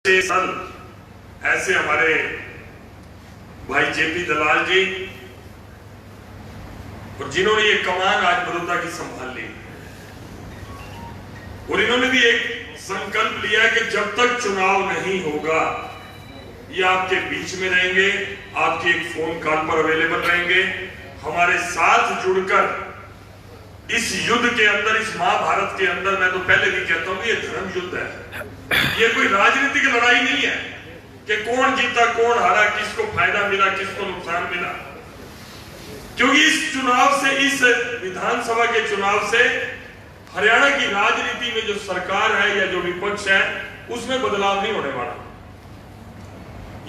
साल ऐसे हमारे भाई जेपी दलाल जी और जिन्होंने ये कमान आज बड़ौदा की संभाल ली, और इन्होंने भी एक संकल्प लिया है कि जब तक चुनाव नहीं होगा ये आपके बीच में रहेंगे, आपके एक फोन कॉल पर अवेलेबल रहेंगे, हमारे साथ जुड़कर इस युद्ध के अंदर, इस महाभारत के अंदर, मैं तो पहले भी कहता हूं ये धर्म युद्ध है, ये कोई राजनीतिक लड़ाई नहीं है कि कौन जीता कौन हारा, किसको फायदा मिला किसको नुकसान मिला। क्योंकि इस चुनाव से, इस विधानसभा के चुनाव से हरियाणा की राजनीति में जो सरकार है या जो विपक्ष है उसमें बदलाव नहीं होने वाला।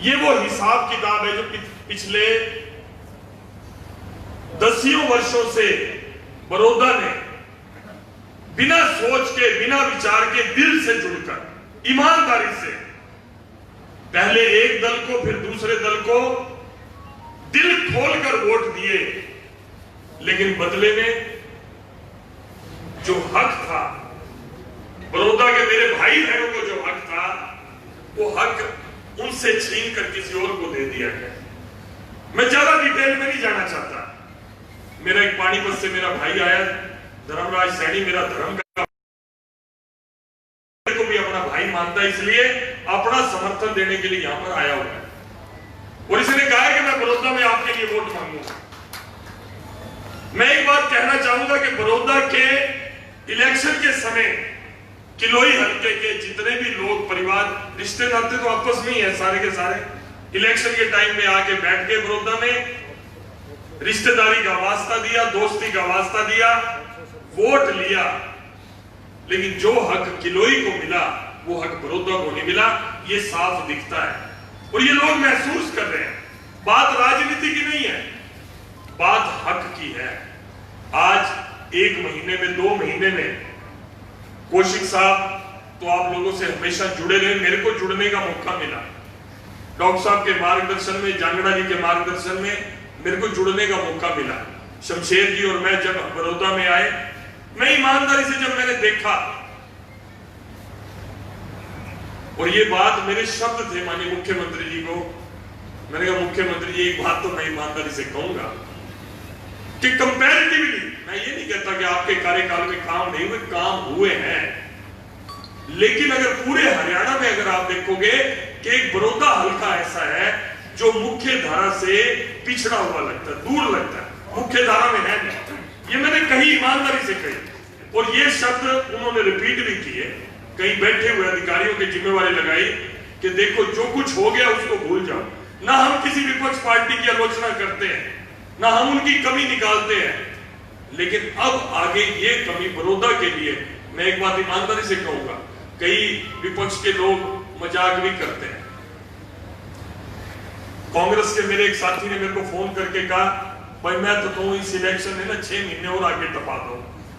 ये वो हिसाब किताब है जो पिछले दसियों वर्षों से बड़ौदा ने बिना सोच के, बिना विचार के, दिल से जुड़कर, ईमानदारी से, पहले एक दल को फिर दूसरे दल को दिल खोलकर वोट दिए, लेकिन बदले में जो हक था, बड़ौदा के मेरे भाई बहनों को जो हक था, वो हक उनसे छीन कर किसी और को दे दिया गया। मैं ज्यादा डिटेल में नहीं जाना चाहता। मेरा एक पानीपत से मेरा भाई आया, धर्मराज सैनी, मेरा धर्म का को भी अपना भाई मानता है, इसलिए अपना समर्थन देने के लिए यहां पर आया हुआ है, और इसने कहा है कि मैं बड़ौदा में आपके लिए वोट मांगूंगा। मैं एक बात कहना चाहूंगा कि बड़ौदा के इलेक्शन के समय किलोई हल्के के जितने भी लोग, परिवार, रिश्ते नाते तो आपस में ही है सारे के सारे, इलेक्शन के टाइम में आके बैठ गए बड़ौदा में, रिश्तेदारी का वास्ता दिया, दोस्ती का वास्ता दिया, वोट लिया, लेकिन जो हक किलोई को मिला वो हक बड़ौदा को नहीं मिला। ये साफ दिखता है और ये लोग महसूस कर रहे हैं। बात राजनीति की नहीं है, बात हक की है। आज 1 महीने में, 2 महीने में कौशिक साहब तो आप लोगों से हमेशा जुड़े रहे, मेरे को जुड़ने का मौका मिला, डॉक्टर साहब के मार्गदर्शन में, जांगड़ा जी के मार्गदर्शन में मेरे को जुड़ने का मौका मिला। शमशेर जी और मैं जब बड़ौदा में आए, मैं ईमानदारी से जब मैंने देखा, और ये बात मेरे शब्द थे माननीय मुख्यमंत्री जी को, मैंने कहा मुख्यमंत्री जी एक बात तो मैं ईमानदारी से कहूंगा कि कंपैरेटिवली, मैं ये नहीं कहता कि आपके कार्यकाल में काम नहीं हुए, काम हुए हैं, लेकिन अगर पूरे हरियाणा में अगर आप देखोगे कि एक बड़ौदा हल्का ऐसा है जो मुख्य धारा से पिछड़ा हुआ लगता है, दूर लगता है, मुख्य धारा में है नहीं। ये मैंने कही, ईमानदारी से कही, और ये शब्द उन्होंने रिपीट भी किए, कहीं बैठे हुए अधिकारियों की जिम्मेवारी लगाई कि देखो जो कुछ हो गया उसको भूल जाओ। ना हम किसी विपक्ष पार्टी की आलोचना करते हैं, ना हम उनकी कमी निकालते हैं, लेकिन अब आगे ये कमी बड़ौदा के लिए, मैं एक बात ईमानदारी से कहूंगा, कई विपक्ष के लोग मजाक भी करते हैं। कांग्रेस के मेरे एक साथी ने मेरे को फोन करके कहा, भाई मैं तो कहूं इस इलेक्शन में ना 6 महीने और आगे टपा दो,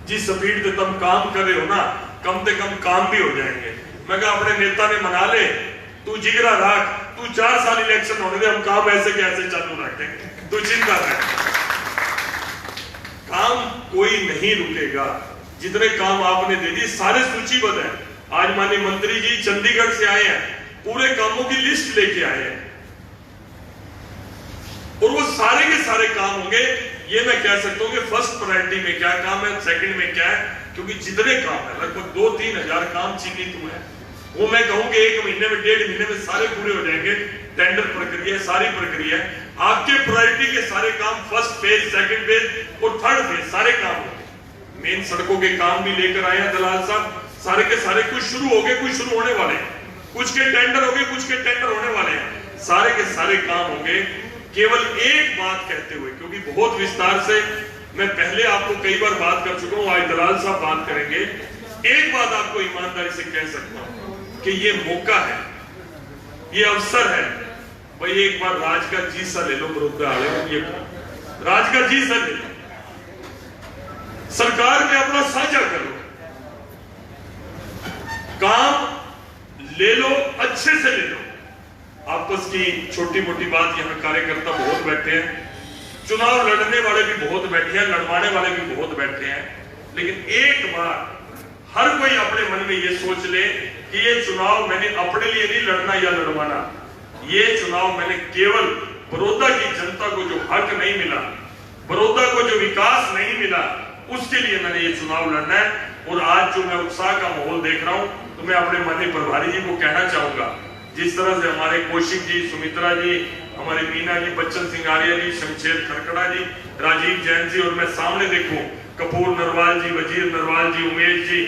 जिस स्पीड से तुम काम कर रहे हो ना, कम से कम काम भी हो जाएंगे। मैं कहा अपने नेता ने मना ले, तू जिगरा रख, तू 4 साल इलेक्शन होने दे, हम काम ऐसे कैसे चालू रखेंगे, तू चिंता कर, काम कोई नहीं रुकेगा। जितने काम आपने दे दिए सारे सूचीबद्ध है। आज माननीय मंत्री जी चंडीगढ़ से आए हैं, पूरे कामों की लिस्ट लेके आए हैं, और वो सारे के सारे काम होंगे। ये मैं कह सकता हूं कि फर्स्ट प्रायोरिटी में क्या काम है, सेकंड में क्या है, क्योंकि जितने काम है लगभग 2-3 हजार काम चिन्हित हुए हैं, वो मैं कहूंगा 1 महीने में, 1.5 महीने में सारे पूरे हो जाएंगे। टेंडर प्रक्रिया, सारी प्रक्रिया, आपके प्रायोरिटी के सारे काम, फर्स्ट फेज, सेकंड फेज और थर्ड फेज, सारे काम होंगे। मेन सड़कों के काम भी लेकर आए हैं दलाल साहब, सारे के सारे, कुछ शुरू हो गए, कुछ शुरू होने वाले हैं, कुछ के टेंडर हो गए, कुछ के टेंडर होने वाले हैं, सारे के सारे काम होंगे। केवल एक बात कहते हुए, क्योंकि बहुत विस्तार से मैं पहले आपको कई बार बात कर चुका हूं, आज दलाल साहब बात करेंगे, एक बात आपको ईमानदारी से कह सकता हूं कि ये मौका है, ये अवसर है, भाई एक बार राज का जी सा ले लो बड़ौदा वाले, ये राज का जी सा ले लो, सरकार में अपना साझा करो, काम ले लो, अच्छे से ले लो। आपस की छोटी मोटी बात, यहां कार्यकर्ता बहुत बैठे हैं, चुनाव लड़ने वाले भी बहुत बैठे हैं, लड़वाने वाले भी बहुत बैठे हैं, लेकिन एक बार हर कोई अपने मन में ये सोच ले कि ये चुनाव मैंने अपने लिए नहीं लड़ना या लड़वाना, ये चुनाव मैंने केवल बड़ौदा की जनता को जो हक नहीं मिला, बड़ौदा को जो विकास नहीं मिला, उसके लिए मैंने ये चुनाव लड़ना है। और आज जो मैं उत्साह का माहौल देख रहा हूं, तो मैं अपने माननीय प्रभारी जी को कहना चाहूंगा, जिस तरह से हमारे कौशिक जी, सुमित्रा जी, हमारे मीना जी, बच्चन सिंह आर्य जी, शमशेर खरकड़ा जी, राजीव जैन जी, और मैं सामने देखूं कपूर नरवाल जी, वजीर नरवाल जी, उमेश जी,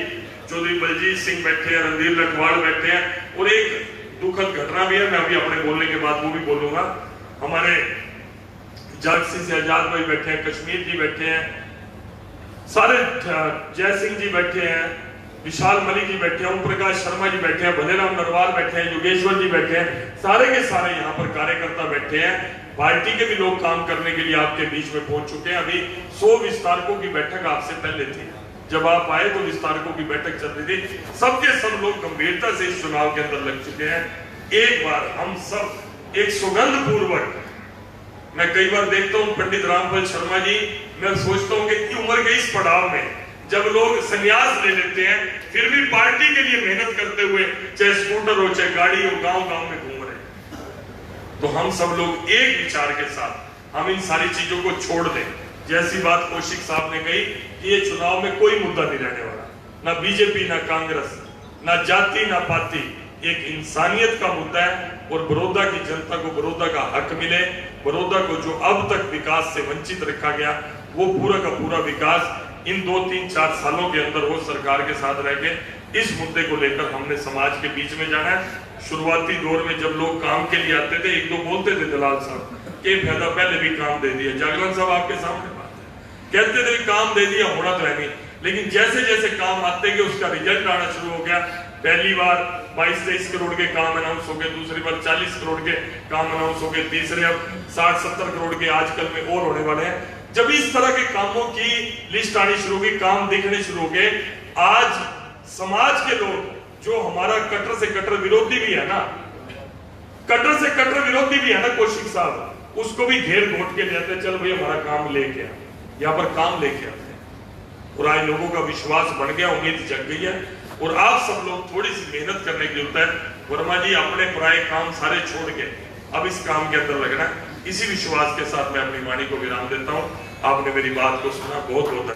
चौधरी बलजीत सिंह बैठे हैं, रणधीर लखवाड़ बैठे हैं। और एक दुखद घटना भी है, मैं अभी अपने बोलने के बाद वो भी बोलूंगा। हमारे जागसी से आजाद भाई बैठे हैं, कश्मीर जी बैठे हैं, सारे जय सिंह जी बैठे हैं, विशाल मलिक जी बैठे हैं, ओम प्रकाश शर्मा जी बैठे हैं, भलेराम नरवाल बैठे हैं, योगेश्वर जी बैठे हैं, सारे के सारे यहाँ पर कार्यकर्ता बैठे हैं। पार्टी के भी लोग काम करने के लिए आपके बीच में पहुंच चुके हैं। अभी 100 विस्तारकों की बैठक आपसे पहले थी, जब आप आए तो विस्तारकों की बैठक चल रही थी। सबके सब लोग गंभीरता से इस चुनाव के अंदर लग चुके हैं। एक बार हम सब एक सुगंध पूर्वक, मैं कई बार देखता हूं पंडित रामफल शर्मा जी, मैं सोचता हूं कि इतनी उम्र के इस पड़ाव में जब लोग संन्यास ले लेते हैं, फिर भी पार्टी के लिए मेहनत करते हुए, चाहे स्कूटर हो, चाहे गाड़ी हो, गांव-गांव में घूम रहे हैं। तो हम सब लोग एक विचार के साथ हम इन सारी चीजों को छोड़ दें। जैसी बात कौशिक साहब ने कही कि ये चुनाव में कोई मुद्दा नहीं रहने वाला, ना बीजेपी, ना कांग्रेस, ना जाति, ना पार्टी, एक इंसानियत का मुद्दा है। और बड़ौदा की जनता को बड़ौदा का हक मिले, बड़ौदा को जो अब तक विकास से वंचित रखा गया, वो पूरा का पूरा विकास इन 2, 3, 4 सालों के अंदर हो। सरकार के साथ रह के इस मुद्दे को लेकर हमने समाज के बीच में जाना है। शुरुआती दौर में जब लोग काम के लिए आते थे, 1-2 बोलते थे दलाल साहब के फायदा, पहले भी काम दे दिया। जागरण साहब आपके सामने बात है, कहते थे काम दे दिया, होना तो है नहीं। लेकिन जैसे जैसे काम आते गए उसका रिजल्ट आना शुरू हो गया। पहली बार 22-23 करोड़ के काम अनाउंस हो गए, दूसरी बार 40 करोड़ के काम अनाउंस हो गए, तीसरे अब 60-70 करोड़ के आजकल में और होने वाले हैं। जब इस तरह के कामों की लिस्ट आनी शुरू होगी, काम दिखने शुरू हो गए, आज समाज के लोग, जो हमारा कट्टर से कट्टर विरोधी भी है ना, कट्टर से कट्टर विरोधी भी है ना कौशिक साहब, उसको भी घेर घोट के लेते हैं, चल भाई हमारा काम लेके आ, यहाँ पर काम लेके आते हैं। और आज लोगों का विश्वास बढ़ गया, उम्मीद जग गई है। और आप सब लोग थोड़ी सी मेहनत करने की जरूरत है। वर्मा जी, अपने पराये काम सारे छोड़ के अब इस काम के अंदर लगना है। इसी विश्वास के साथ मैं अपनी वाणी को विराम देता हूं। आपने मेरी बात को सुना, बहुत बहुत